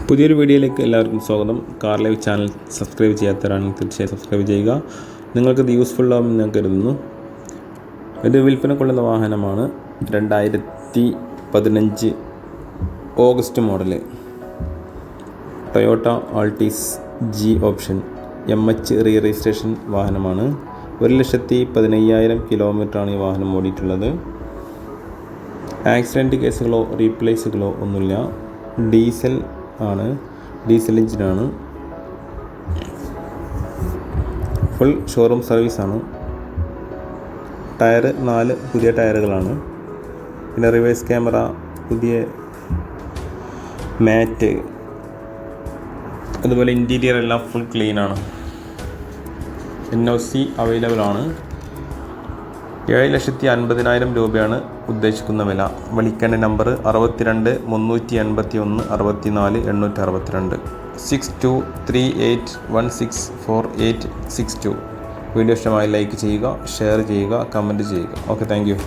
പുതിയൊരു വീഡിയോയിലേക്ക് എല്ലാവർക്കും സ്വാഗതം. കാർ ലൈവ് ചാനൽ സബ്സ്ക്രൈബ് ചെയ്യാത്തവരാണെങ്കിൽ തീർച്ചയായും സബ്സ്ക്രൈബ് ചെയ്യുക. നിങ്ങൾക്കിത് യൂസ്ഫുൾ ആവുമെന്ന് ഞാൻ കരുതുന്നു. ഇത് വിൽപ്പനക്കൊള്ളുന്ന വാഹനമാണ്. 2015 August model Toyota Altis G option MH registration വാഹനമാണ്. 1,15,000 കിലോമീറ്ററാണ് ഈ വാഹനം ഓടിയിട്ടുള്ളത്. ആക്സിഡൻറ്റ് കേസുകളോ റീപ്ലേസുകളോ ഒന്നുമില്ല. ഡീസൽ എഞ്ചിനാണ്. ഫുൾ ഷോറൂം സർവീസാണ്. ടയർ 4 പുതിയ ടയറുകളാണ്. പിന്നെ റിവേഴ്സ് ക്യാമറ, പുതിയ മാറ്റ്, അതുപോലെ ഇൻറ്റീരിയർ എല്ലാം ഫുൾ ക്ലീനാണ്. NOC അവൈലബിൾ ആണ്. 7,50,000 രൂപയാണ് ഉദ്ദേശിക്കുന്ന വില. വിളിക്കേണ്ട നമ്പർ 62 381 64 862 6238164862. വീഡിയോ ഇഷ്ടമായി ലൈക്ക് ചെയ്യുക, ഷെയർ ചെയ്യുക, കമൻറ്റ് ചെയ്യുക. Okay, thank you.